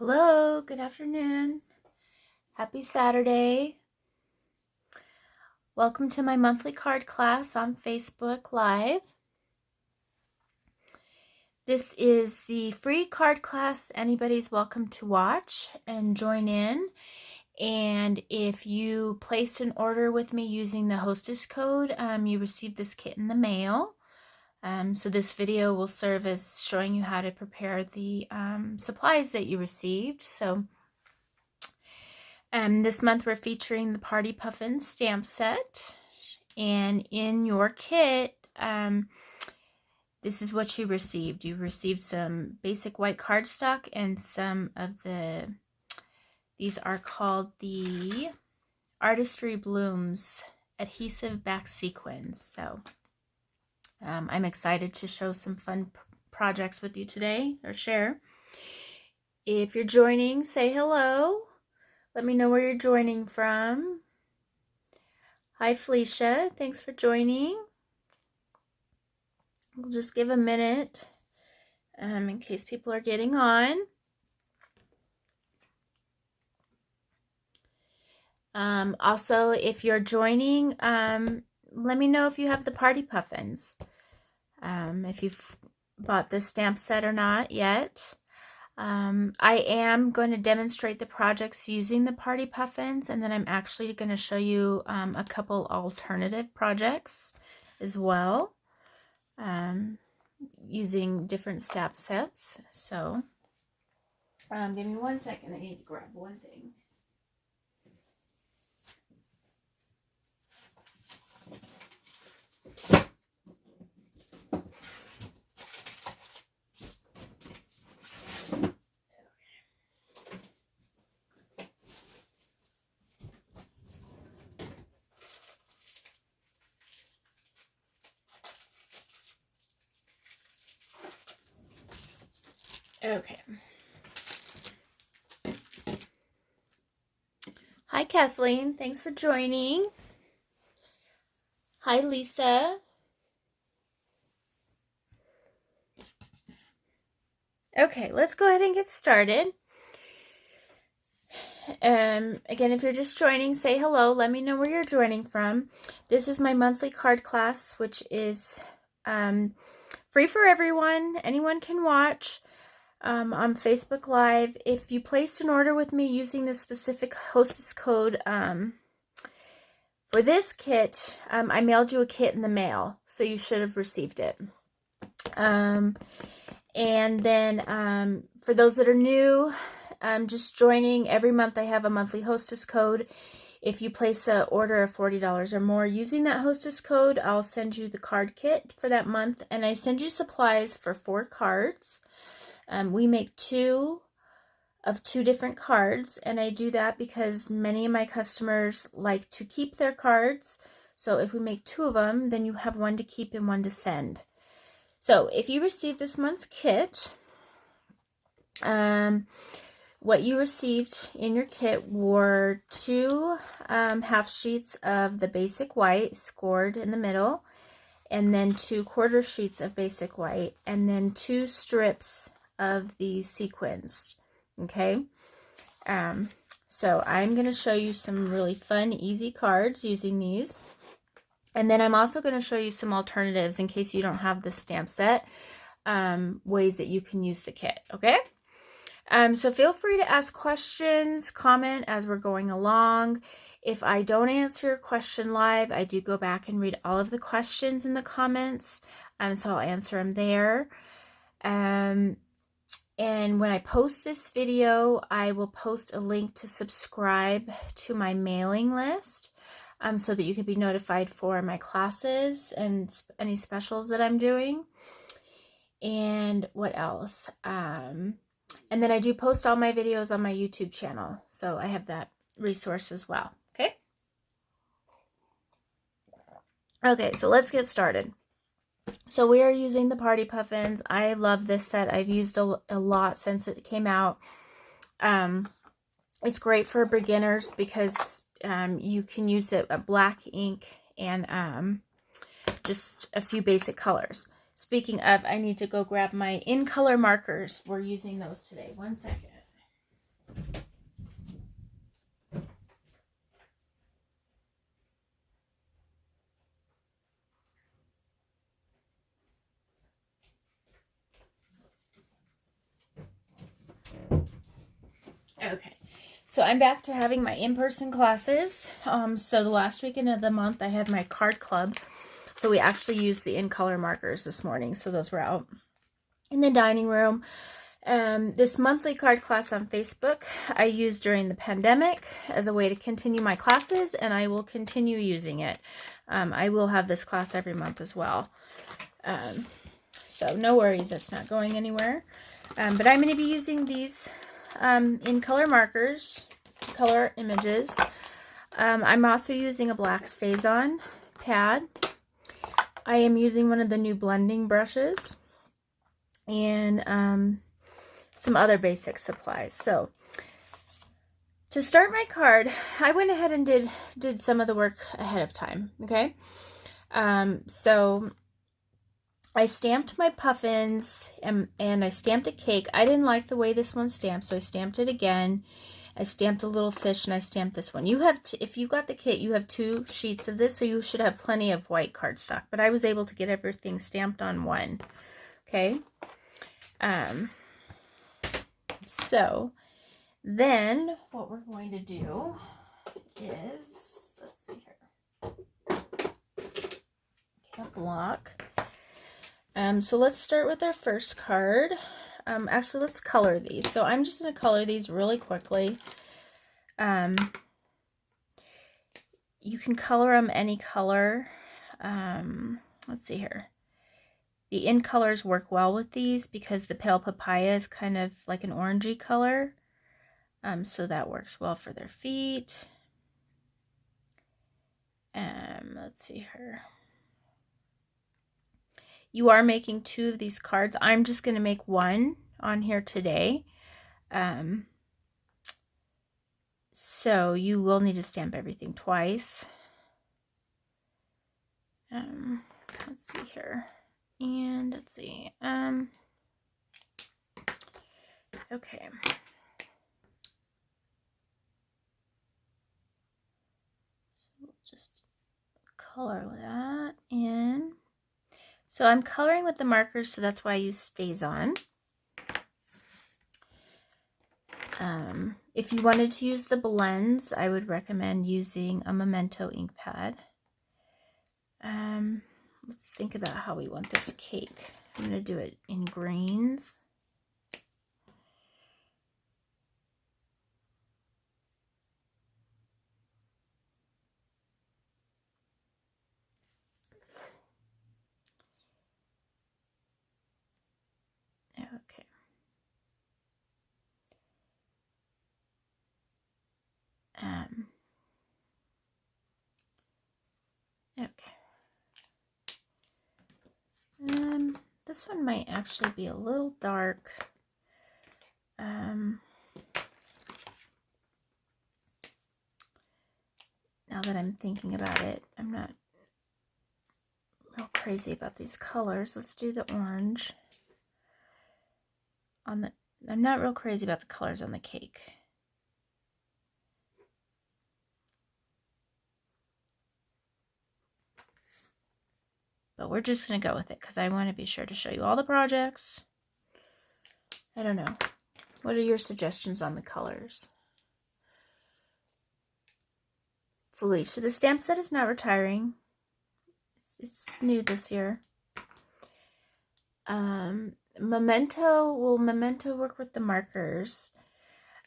Hello, good afternoon. Happy Saturday. Welcome to my monthly card class on Facebook Live. This is the free card class. Anybody's welcome to watch and join in. And if you placed an order with me using the hostess code, you received this kit in the mail. So this video will serve as showing you how to prepare the supplies that you received. So this month we're featuring the Party Puffins stamp set, and in your kit, this is what you received. You received some basic white cardstock and some of these are called the Artistry Blooms adhesive back sequins. So I'm excited to show some fun projects with you today, or share. If you're joining, say hello. Let me know where you're joining from. Hi, Felicia. Thanks for joining. We'll just give a minute in case people are getting on. Also, if you're joining, let me know if you have the Party Puffins. If you've bought this stamp set or not yet. I am going to demonstrate the projects using the Party Puffins, and then I'm actually going to show you a couple alternative projects as well, using different stamp sets. So give me 1 second, I need to grab one thing. Okay. Hi, Kathleen. Thanks for joining. Hi, Lisa. Okay, let's go ahead and get started. Again, if you're just joining, say hello. Let me know where you're joining from. This is my monthly card class, which is free for everyone. Anyone can watch. On Facebook Live. If you placed an order with me using the specific hostess code for this kit, I mailed you a kit in the mail, so you should have received it. And then for those that are new, just joining, every month I have a monthly hostess code. If you place an order of $40 or more using that hostess code, I'll send you the card kit for that month, and I send you supplies for 4 cards. We make 2 of 2 different cards, and I do that because many of my customers like to keep their cards. So if we make 2 of them, then you have 1 to keep and 1 to send. So if you received this month's kit, what you received in your kit were 2 half sheets of the basic white scored in the middle, and then 2 quarter sheets of basic white, and then 2 strips of these sequins. Okay, so I'm going to show you some really fun, easy cards using these, and then I'm also going to show you some alternatives in case you don't have the stamp set, ways that you can use the kit. Okay, so feel free to ask questions, comment as we're going along. If I don't answer your question live, I do go back and read all of the questions in the comments, so I'll answer them there. And when I post this video, I will post a link to subscribe to my mailing list, so that you can be notified for my classes and any specials that I'm doing. And what else? And then I do post all my videos on my YouTube channel, so I have that resource as well. Okay? Okay, so let's get started. So we are using the Party Puffins. I love this set. I've used a lot since it came out. It's great for beginners because you can use it black ink and just a few basic colors. Speaking of, I need to go grab my in-color markers. We're using those today. 1 second. Okay, so I'm back to having my in-person classes. So the last weekend of the month, I had my card club. So we actually used the in-color markers this morning. So those were out in the dining room. This monthly card class on Facebook, I used during the pandemic as a way to continue my classes, and I will continue using it. I will have this class every month as well. So no worries, it's not going anywhere. But I'm going to be using these in color markers, color images. I'm also using a black StazOn pad. I am using one of the new blending brushes and some other basic supplies. So to start my card, I went ahead and did some of the work ahead of time. Okay, so I stamped my puffins and I stamped a cake. I didn't like the way this one stamped, so I stamped it again. I stamped a little fish and I stamped this one. You have, if you got the kit, you have 2 sheets of this, so you should have plenty of white cardstock. But I was able to get everything stamped on one. Okay. So then what we're going to do is, let's see here. Okay, a block. So let's start with our first card. Actually, let's color these. So I'm just going to color these really quickly. You can color them any color. Let's see here. The in colors work well with these because the pale papaya is kind of like an orangey color. So that works well for their feet. Let's see here. You are making 2 of these cards. I'm just going to make 1 on here today. So you will need to stamp everything twice. Let's see here. And let's see. Okay. So we'll just color that in. So I'm coloring with the markers, so that's why I use StazOn. If you wanted to use the blends, I would recommend using a Memento ink pad. Let's think about how we want this cake. I'm going to do it in greens. Okay. Okay. This one might actually be a little dark. Now that I'm thinking about it, I'm not real crazy about these colors. Let's do the orange on the, I'm not real crazy about the colors on the cake. But we're just going to go with it because I want to be sure to show you all the projects. I don't know. What are your suggestions on the colors? Felicia, the stamp set is not retiring. It's new this year. Memento, will Memento work with the markers?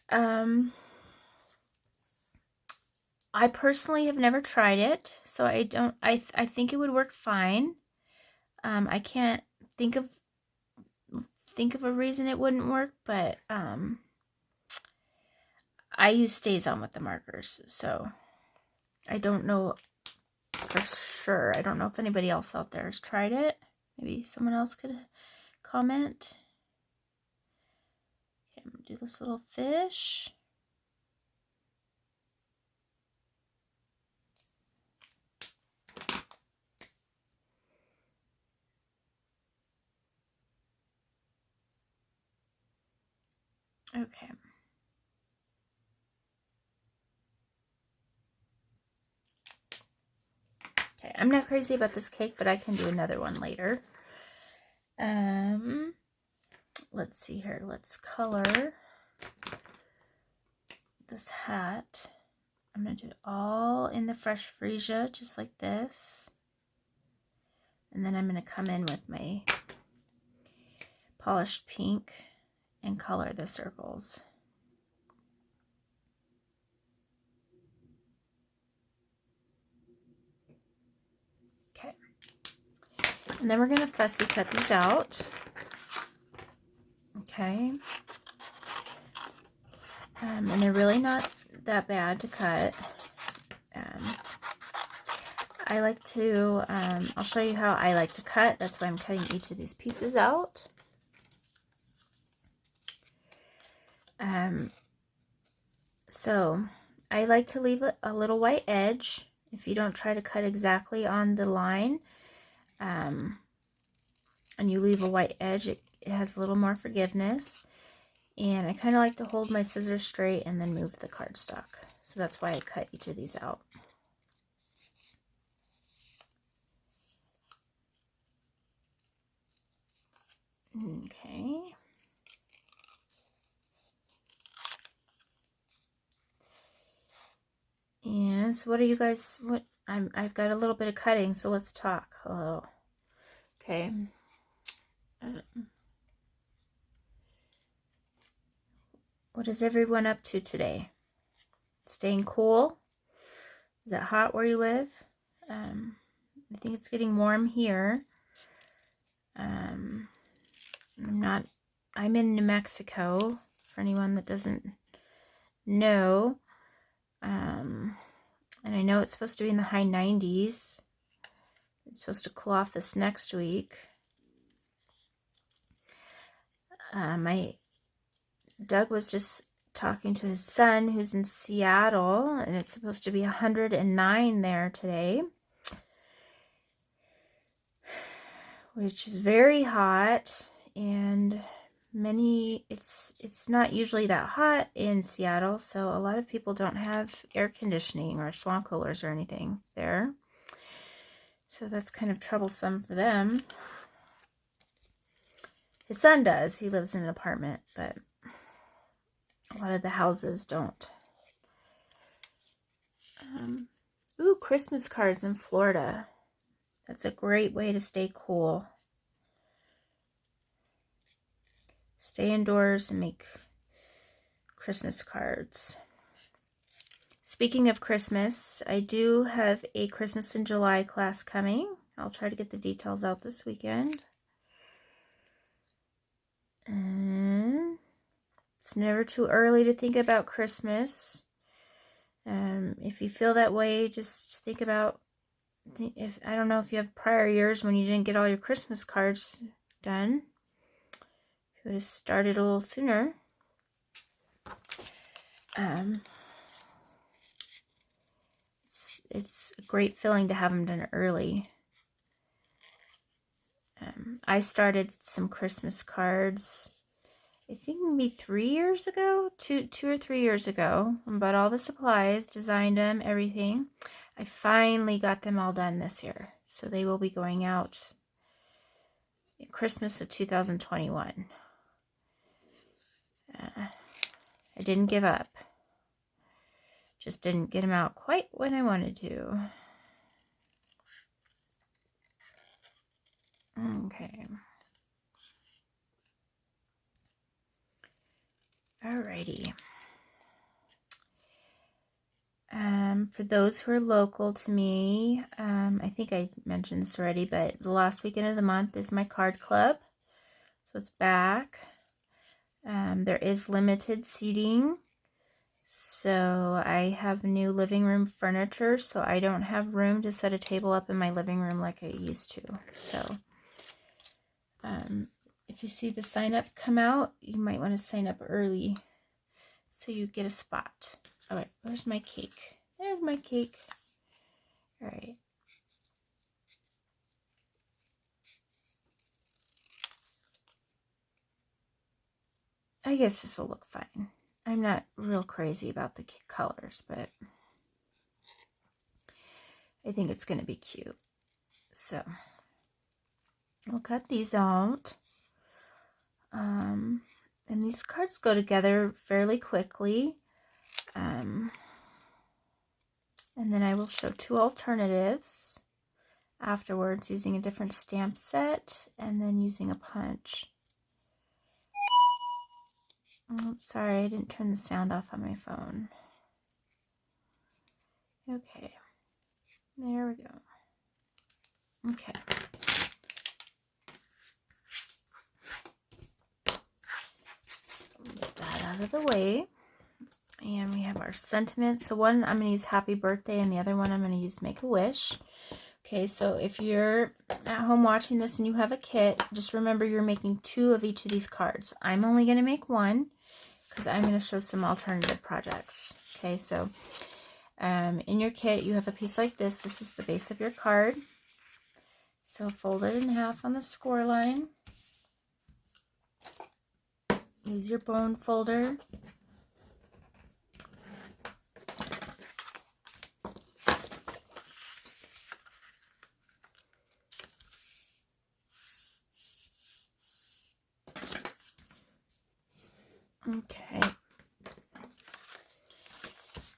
I personally have never tried it, so I don't, I think it would work fine. I can't think of a reason it wouldn't work, but I use StazOn with the markers, so I don't know for sure. I don't know if anybody else out there has tried it. Maybe someone else could comment. Okay, I'm gonna do this little fish. Okay. I'm not crazy about this cake, but I can do another one later. Let's see here. Let's color this hat. I'm going to do it all in the fresh freesia, just like this. And then I'm going to come in with my polished pink and color the circles. Okay. And then we're going to fussy cut these out. Okay. And they're really not that bad to cut. I like to, I'll show you how I like to cut. That's why I'm cutting each of these pieces out. So I like to leave a little white edge. If you don't try to cut exactly on the line, and you leave a white edge, it has a little more forgiveness. And I kind of like to hold my scissors straight and then move the cardstock. So that's why I cut each of these out. Okay. And so what are you guys, I've got a little bit of cutting, so let's talk. Hello. Okay. What is everyone up to today? Staying cool? Is it hot where you live? I think it's getting warm here. I'm in New Mexico, for anyone that doesn't know. And I know it's supposed to be in the high 90s. It's supposed to cool off this next week. Doug was just talking to his son who's in Seattle, and it's supposed to be 109 there today, which is very hot. And it's not usually that hot in Seattle, so a lot of people don't have air conditioning or swamp coolers or anything there, so that's kind of troublesome for them. His son does. He lives in an apartment, but a lot of the houses don't. Ooh, Christmas cards in Florida. That's a great way to stay cool. Stay indoors and make Christmas cards. Speaking of Christmas, I do have a Christmas in July class coming. I'll try to get the details out this weekend. And it's never too early to think about Christmas. If you feel that way, just think about, I don't know if you have prior years when you didn't get all your Christmas cards done. If you would have started a little sooner. It's a great feeling to have them done early. I started some Christmas cards, I think maybe 3 years ago, two or 3 years ago. I bought all the supplies, designed them, everything. I finally got them all done this year, so they will be going out Christmas of 2021. I didn't give up. Just didn't get them out quite when I wanted to. Okay. Alrighty. For those who are local to me, I think I mentioned this already, but the last weekend of the month is my card club. So it's back. There is limited seating. So I have new living room furniture, so I don't have room to set a table up in my living room like I used to. So if you see the sign up come out, you might want to sign up early so you get a spot. All right, where's my cake? There's my cake. All right. I guess this will look fine. I'm not real crazy about the colors, but I think it's going to be cute. So we'll cut these out. And these cards go together fairly quickly. And then I will show two alternatives afterwards using a different stamp set and then using a punch. Oh, sorry, I didn't turn the sound off on my phone. Okay, there we go. Okay. So get that out of the way. And we have our sentiments. So one I'm going to use happy birthday and the other one I'm going to use make a wish. Okay, so if you're at home watching this and you have a kit, just remember you're making 2 of each of these cards. I'm only going to make 1 because I'm going to show some alternative projects. Okay, so in your kit you have a piece like this. This is the base of your card. So fold it in half on the score line. Use your bone folder. Okay.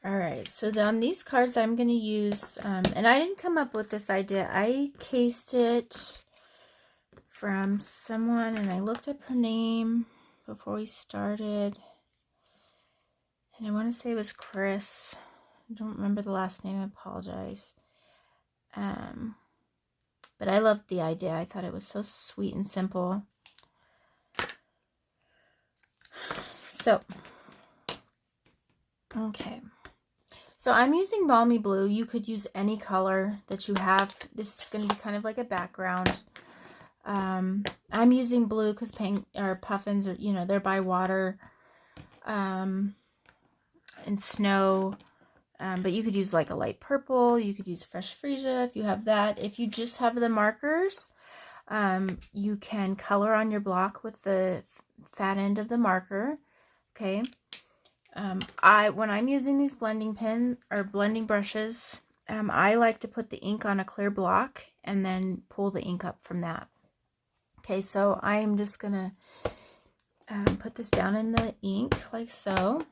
All right, so on these cards I'm going to use, and I didn't come up with this idea. I cased it from someone, and I looked up her name before we started. And I want to say it was Chris. I don't remember the last name. I apologize. But I loved the idea. I thought it was so sweet and simple. So, okay. So I'm using Balmy Blue. You could use any color that you have. This is going to be kind of like a background. I'm using blue because Puffins are, you know, they're by water and snow. But you could use like a light purple. You could use fresh freesia if you have that. If you just have the markers, you can color on your block with the fat end of the marker. Okay. When I'm using these blending pen or blending brushes, I like to put the ink on a clear block and then pull the ink up from that. Okay, so I am just gonna put this down in the ink like so.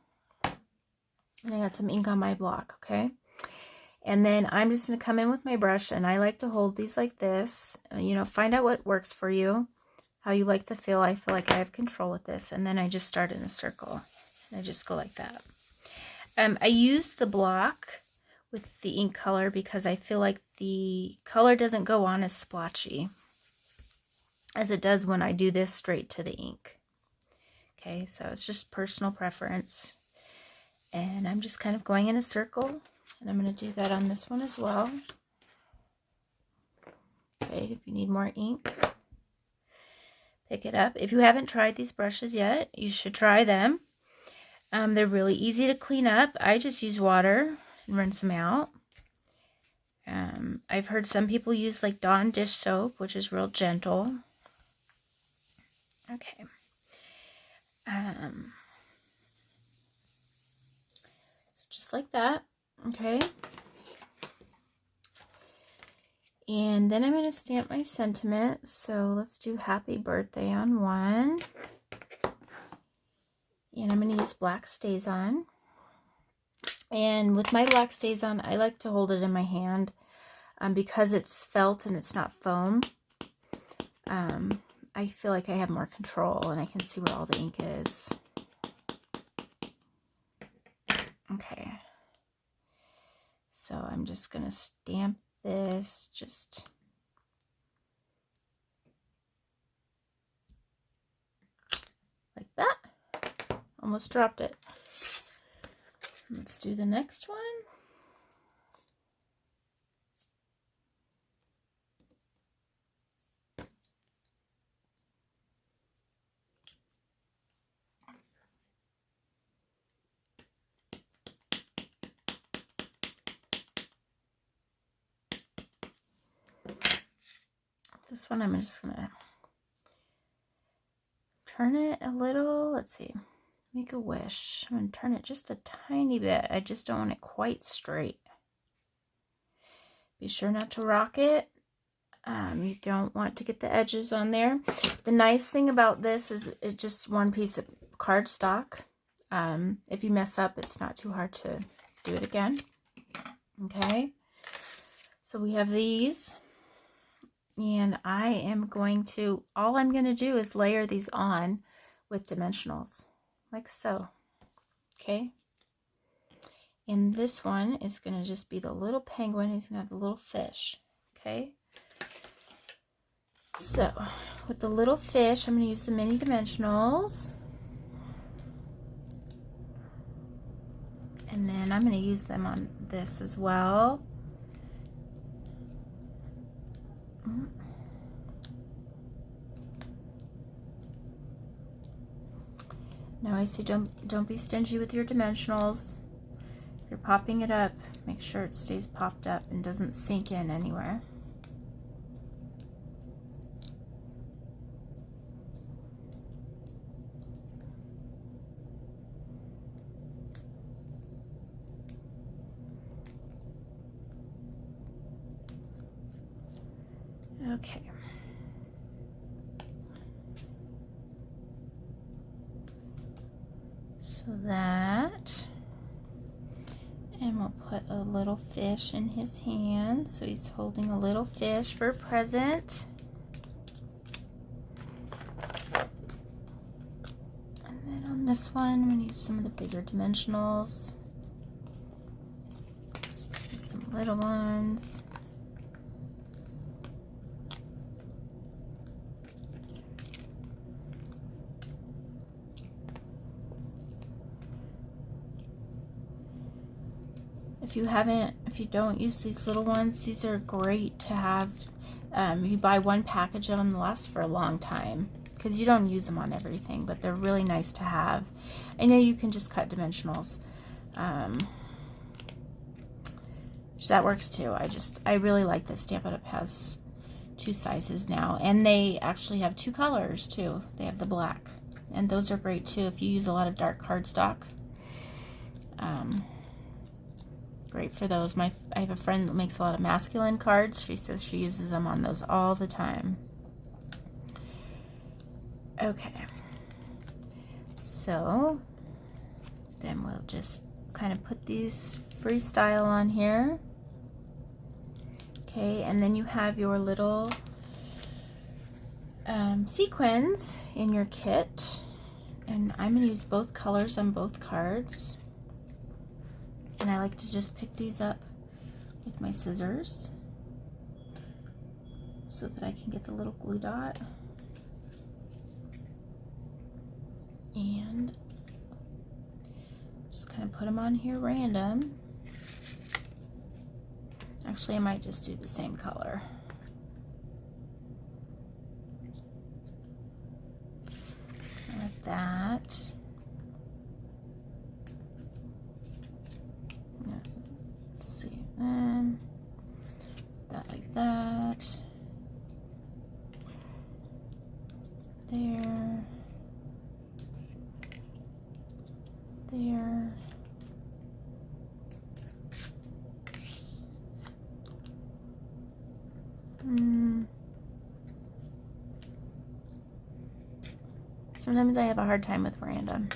And I got some ink on my block, okay? And then I'm just going to come in with my brush, and I like to hold these like this. You know, find out what works for you, how you like to feel. I feel like I have control with this. And then I just start in a circle. And I just go like that. I use the block with the ink color because I feel like the color doesn't go on as splotchy as it does when I do this straight to the ink. Okay, so it's just personal preference. And I'm just kind of going in a circle, and I'm going to do that on this one as well. Okay, if you need more ink, pick it up. If you haven't tried these brushes yet, you should try them. They're really easy to clean up. I just use water and rinse them out. I've heard some people use like Dawn dish soap, which is real gentle. Okay. Just like that, okay? And then I'm going to stamp my sentiment. So let's do happy birthday on one. And I'm going to use black StazOn. And with my black StazOn, I like to hold it in my hand because it's felt and it's not foam. I feel like I have more control and I can see where all the ink is. Okay. So I'm just going to stamp this just like that. Almost dropped it. Let's do the next one. This one I'm just going to turn it a little. Let's see. Make a wish. I'm going to turn it just a tiny bit. I just don't want it quite straight. Be sure not to rock it. You don't want to get the edges on there. The nice thing about this is it's just one piece of cardstock. If you mess up, it's not too hard to do it again. Okay, so we have these, and I am going to, all I'm going to do is layer these on with dimensionals, like so. Okay, and this one is going to just be the little penguin. He's going to have the little fish. Okay, so with the little fish, I'm going to use the mini dimensionals. And then I'm going to use them on this as well. Now I say don't be stingy with your dimensionals. If you're popping it up, make sure it stays popped up and doesn't sink in anywhere. Okay. So that, and we'll put a little fish in his hand. So he's holding a little fish for a present. And then on this one, I'm going to use some of the bigger dimensionals. Some little ones. If you don't use these little ones, these are great to have. You buy one package of them, they last for a long time because you don't use them on everything, but they're really nice to have. I know you can just cut dimensionals. That works too. I really like this. Stampin' Up! Has 2 sizes now, and they actually have 2 colors too. They have the black, and those are great too if you use a lot of dark cardstock. Great for those. I have a friend that makes a lot of masculine cards. She says she uses them on those all the time. Okay, so then we'll just kind of put these freestyle on here. Okay, and then you have your little sequins in your kit, and I'm going to use both colors on both cards. And I like to just pick these up with my scissors so that I can get the little glue dot. And just kind of put them on here random. Actually, I might just do the same color. Like that. Let's see. That like that. There. There. Sometimes I have a hard time with random.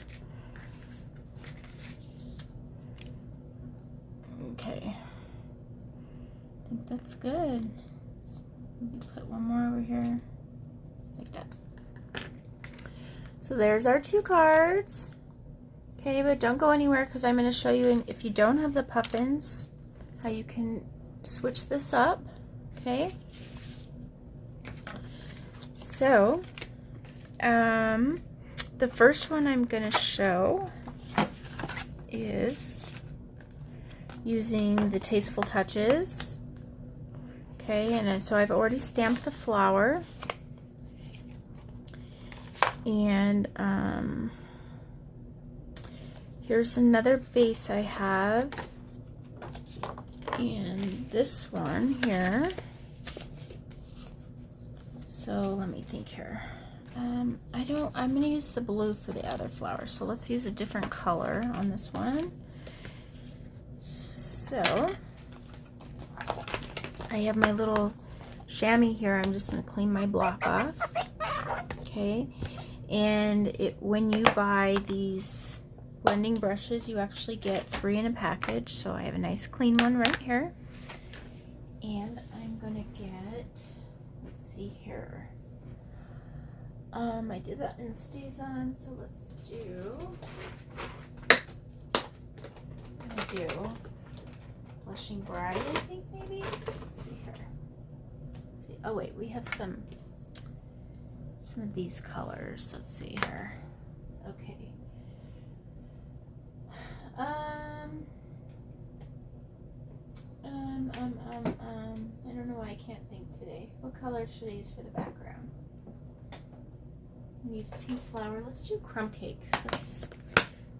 Okay. I think that's good. Let's maybe put one more over here. Like that. So there's our 2 cards. Okay, but don't go anywhere because I'm going to show you, if you don't have the puffins, how you can switch this up. Okay. So, the first one I'm going to show is using the Tasteful Touches. Okay, and so I've already stamped the flower. And here's another base I have. And this one here. So let me think here. I'm going to use the blue for the other flower. So let's use a different color on this one. So I have my little chamois here, I'm just going to clean my block off. Okay, and when you buy these blending brushes, you actually get 3 in a package. So I have a nice clean one right here. And I'm going to get, let's see here. I did that in Stays On, so let's do Blushing Bride, I think maybe. Let's see here. Let's see. Oh wait, we have some of these colors. Let's see here. Okay. I don't know why I can't think today. What color should I use for the background? I'm gonna use Pink Flower. Let's do Crumb Cake. Let's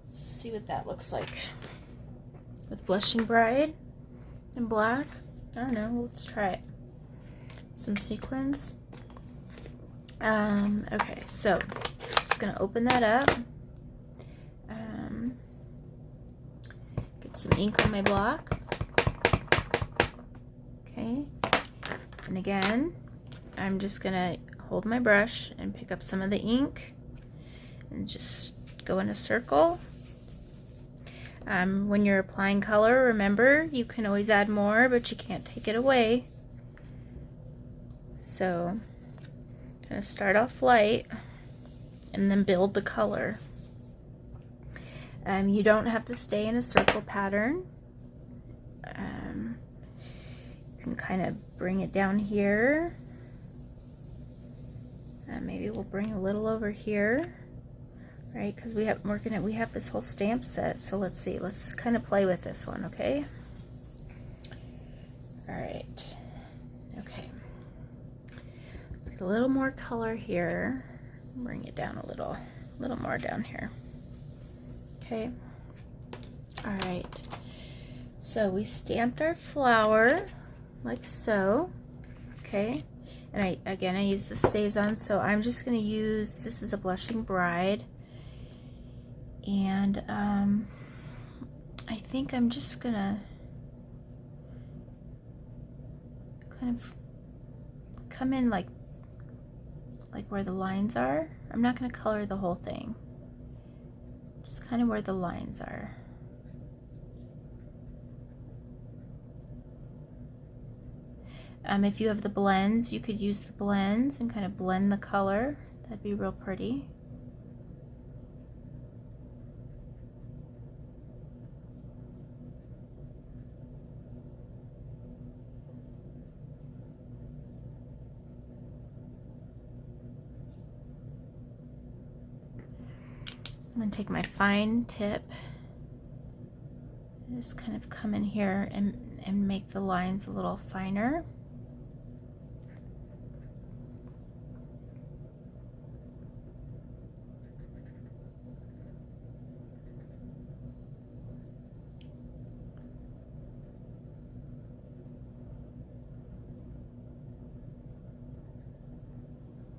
see what that looks like. With Blushing Bride in black. I don't know. Let's try it. Some sequins. Okay, so just gonna open that up. Get some ink on my block. Okay, and again, I'm just gonna hold my brush and pick up some of the ink and just go in a circle. When you're applying color, remember, you can always add more, but you can't take it away. So I'm gonna start off light and then build the color. You don't have to stay in a circle pattern. You can kind of bring it down here. Maybe we'll bring a little over here, right? Because we have this whole stamp set. So let's see. Let's kind of play with this one, okay? All right. Okay. Let's get a little more color here. Bring it down a little more down here. Okay. All right. So we stamped our flower like so. Okay. And I use the Stays On, so I'm just going to use, this is a Blushing Bride. And I think I'm just going to kind of come in like where the lines are. I'm not going to color the whole thing. Just kind of where the lines are. If you have the blends, you could use the blends and kind of blend the color. That'd be real pretty. I'm going to take my fine tip and just kind of come in here and make the lines a little finer.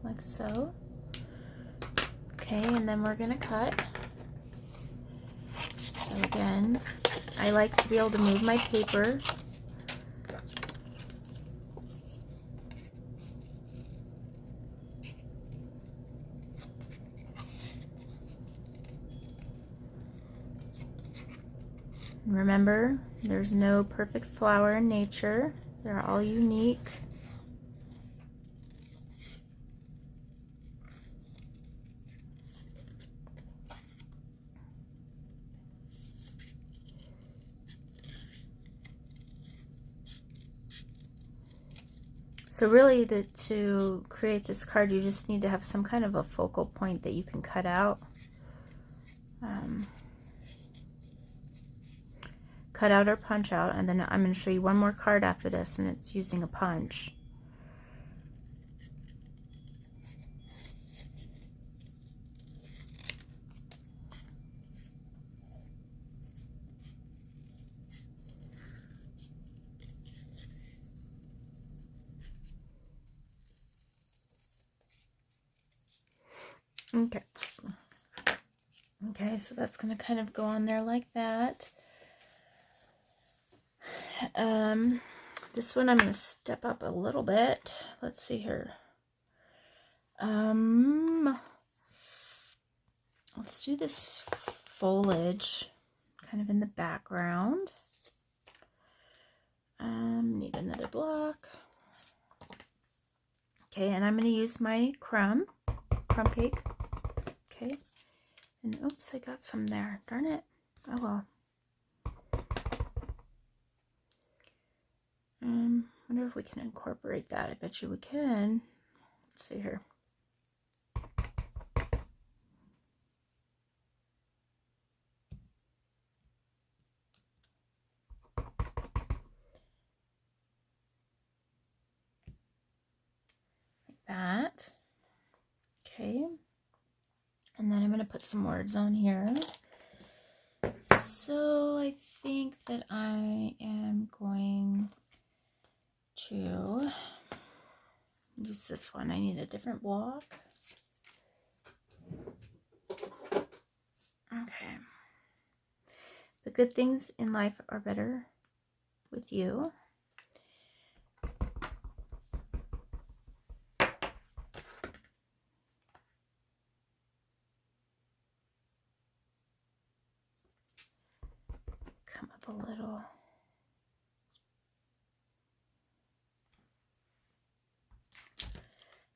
Like so. Okay, and then we're gonna cut. So again, I like to be able to move my paper. And remember, there's no perfect flower in nature. They're all unique. So really, to create this card, you just need to have some kind of a focal point that you can cut out. Cut out or punch out, and then I'm going to show you one more card after this, and it's using a punch. Okay. Okay, so that's going to kind of go on there like that. This one I'm going to step up a little bit. Let's see here. Let's do this foliage kind of in the background. Need another block. Okay, and I'm going to use my crumb cake. Okay, and oops, I got some there. Darn it. Oh well. Wonder if we can incorporate that. I bet you we can. Let's see here. That. Okay. And then I'm going to put some words on here. So I think that I am going to use this one. I need a different block. Okay. The good things in life are better with you. Come up a little.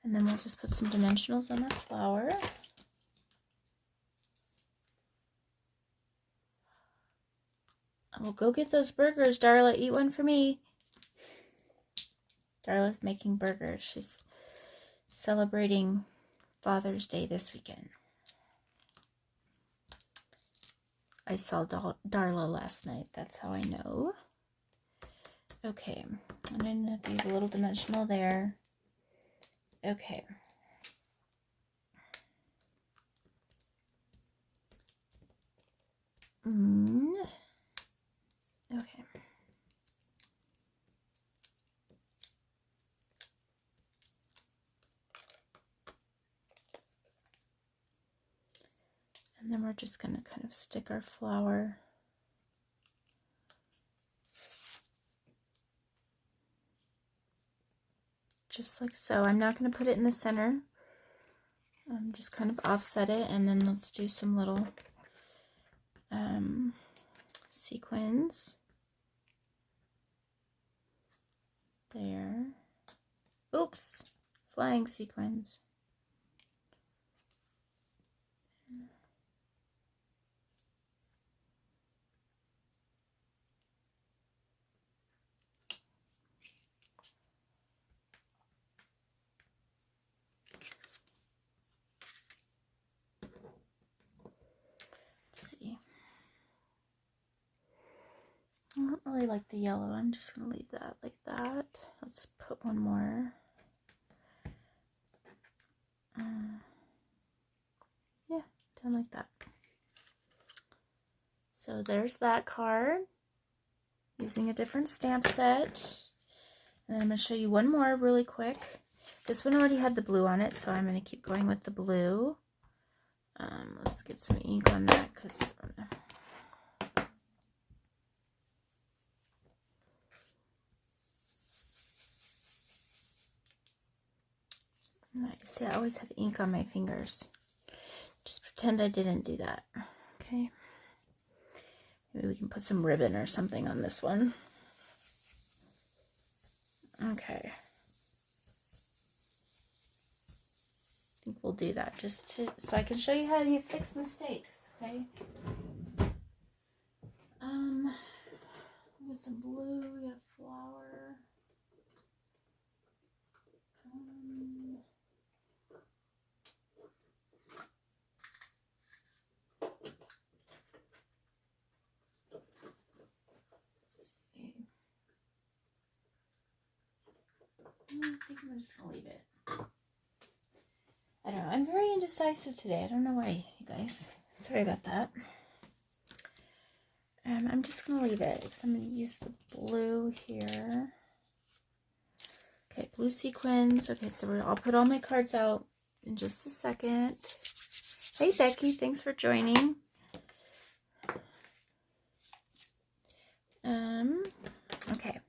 And then we'll just put some dimensionals on our flower. We'll go get those burgers, Darla. Eat one for me. Darla's making burgers. She's celebrating Father's Day this weekend. I saw Darla last night. That's how I know. Okay. And I'm going to leave a little dimensional there. Okay. Okay. And then we're just going to kind of stick our flower just like so. I'm not going to put it in the center. Just kind of offset it, and then let's do some little sequins there. Oops, flying sequins. I don't really like the yellow. I'm just going to leave that like that. Let's put one more. Yeah, done like that. So there's that card using a different stamp set. And then I'm going to show you one more really quick. This one already had the blue on it, so I'm going to keep going with the blue. Let's get some ink on that because see, I always have ink on my fingers. Just pretend I didn't do that. Okay. Maybe we can put some ribbon or something on this one. Okay. I think we'll do that just so I can show you how you fix mistakes, okay? We got some blue, we got a flower. Let's see. I think I'm just gonna leave it. I don't know. I'm very indecisive today. I don't know why, you guys. Sorry about that. I'm just going to leave it because I'm going to use the blue here. Okay, blue sequins. Okay, so I'll put all my cards out in just a second. Hey, Becky. Thanks for joining. Okay.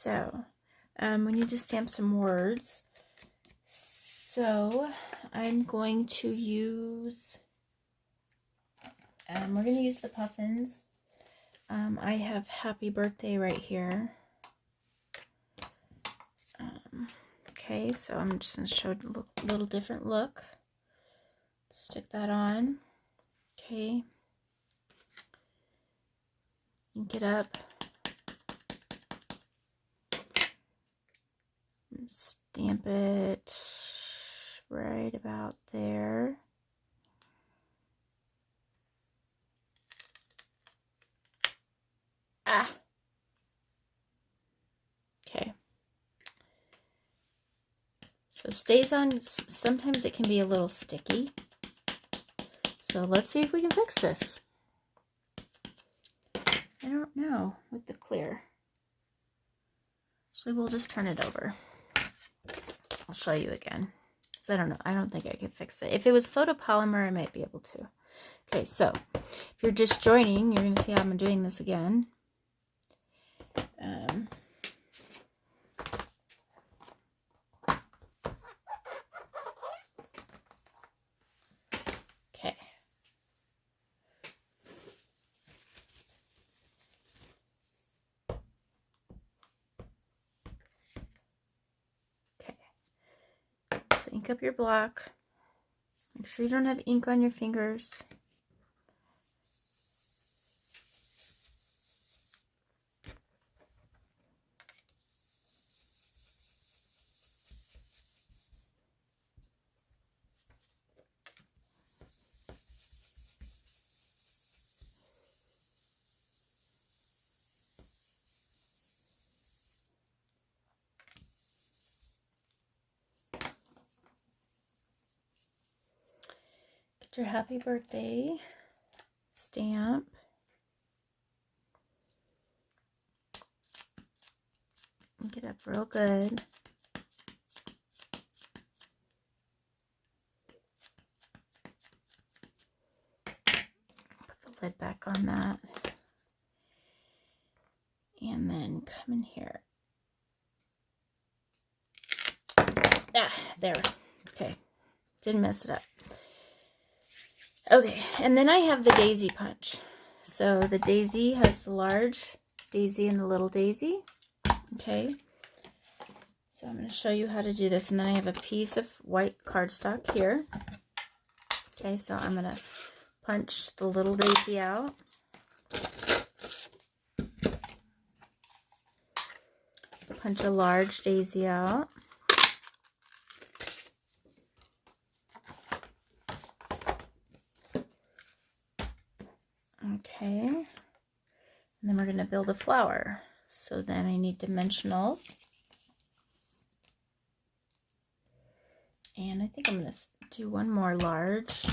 So we need to stamp some words. So I'm going to use, we're going to use the Puffins. I have happy birthday right here. Okay, so I'm just going to show a little different look. Stick that on. Okay. Ink it up. Stamp it right about there. Ah. Okay. So stays on. Sometimes it can be a little sticky. So let's see if we can fix this. I don't know with the clear. So we'll just turn it over. I'll show you again. Because I don't know. I don't think I could fix it. If it was photopolymer, I might be able to. Okay, so if you're just joining, you're going to see how I'm doing this again. Okay. Okay. So ink up your block. Make sure you don't have ink on your fingers. Get your happy birthday stamp. Ink it up real good. Put the lid back on that. And then come in here. Ah, there. Okay. Didn't mess it up. Okay, and then I have the daisy punch. So the daisy has the large daisy and the little daisy. Okay. So I'm going to show you how to do this. And then I have a piece of white cardstock here. Okay, so I'm going to punch the little daisy out. Punch a large daisy out. Okay, and then we're going to build a flower. So then I need dimensionals. And I think I'm going to do one more large.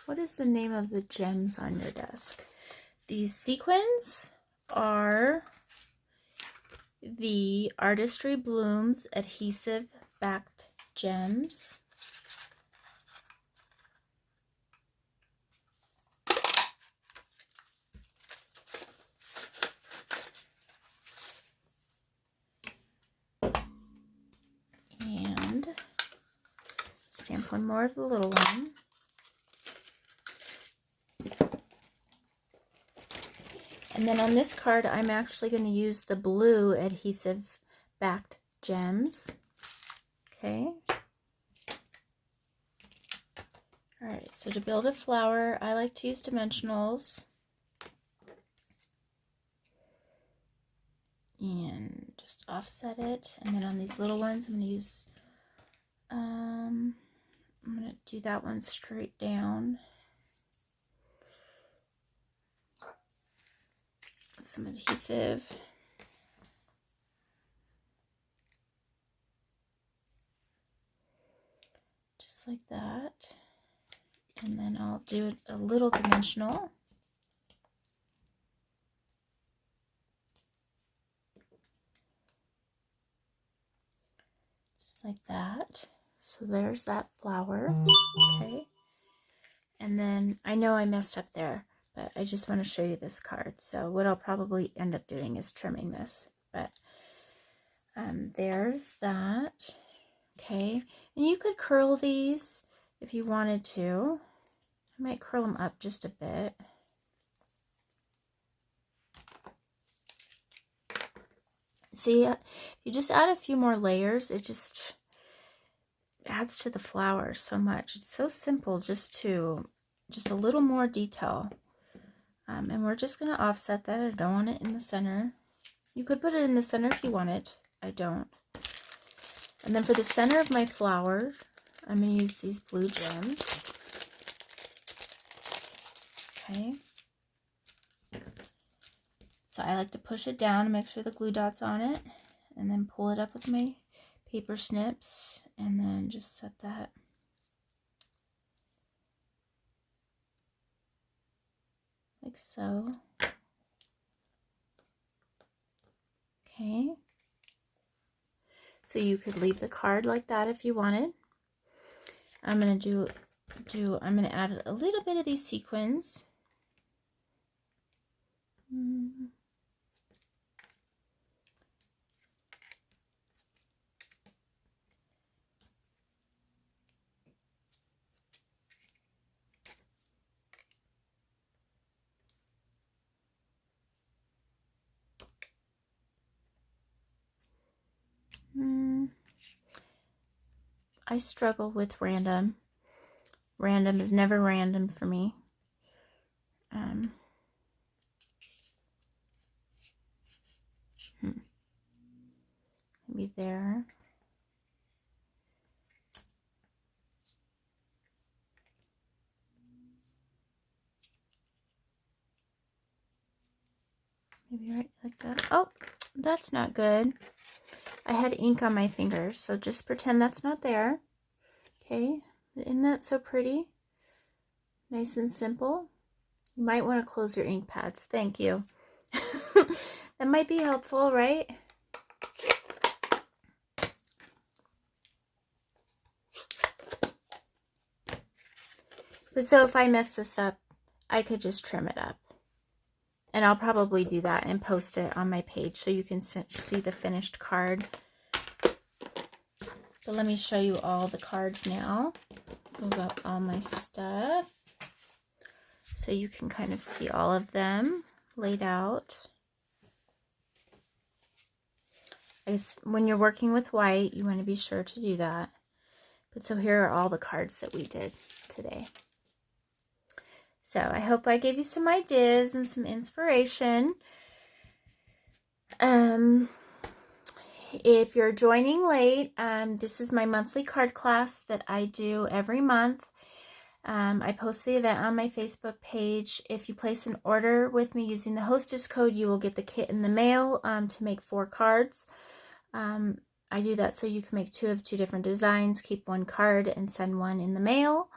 What is the name of the gems on your desk? These sequins are the Artistry Blooms adhesive backed gems. And stamp one more of the little one. And then on this card, I'm actually going to use the blue adhesive backed gems. Okay. All right, so to build a flower, I like to use dimensionals. And just offset it. And then on these little ones, I'm going to use, I'm going to do that one straight down. Some adhesive. Just like that. And then I'll do a little dimensional. Just like that. So there's that flower. Okay. And then I know I messed up there, but I just want to show you this card. So what I'll probably end up doing is trimming this, but there's that. Okay, and you could curl these if you wanted to. I might curl them up just a bit. See, if you just add a few more layers, it just adds to the flower so much. It's so simple, just a little more detail. And we're just going to offset that. I don't want it in the center. You could put it in the center if you want it. I don't. And then for the center of my flower, I'm going to use these blue gems. Okay. So I like to push it down and make sure the glue dot's on it, and then pull it up with my paper snips, and then just set that. Like so. Okay. So you could leave the card like that if you wanted. I'm going to I'm going to add a little bit of these sequins. I struggle with random. Random is never random for me. Maybe there. Maybe right like that. Oh, that's not good. I had ink on my fingers, so just pretend that's not there. Okay, isn't that so pretty? Nice and simple. You might want to close your ink pads. Thank you. That might be helpful, right? But so if I mess this up, I could just trim it up. And I'll probably do that and post it on my page so you can see the finished card. But let me show you all the cards now. Move up all my stuff so you can kind of see all of them laid out. When you're working with white, you want to be sure to do that. But so here are all the cards that we did today. So I hope I gave you some ideas and some inspiration. If you're joining late, this is my monthly card class that I do every month. I post the event on my Facebook page. If you place an order with me using the hostess code, you will get the kit in the mail to make 4 cards. I do that so you can make 2 of 2 different designs, keep 1 card, and send 1 in the mail.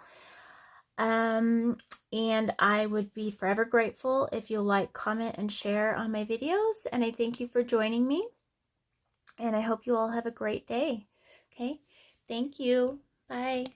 And I would be forever grateful if you'll like, comment, and share on my videos. And I thank you for joining me. And I hope you all have a great day. Okay? Thank you. Bye.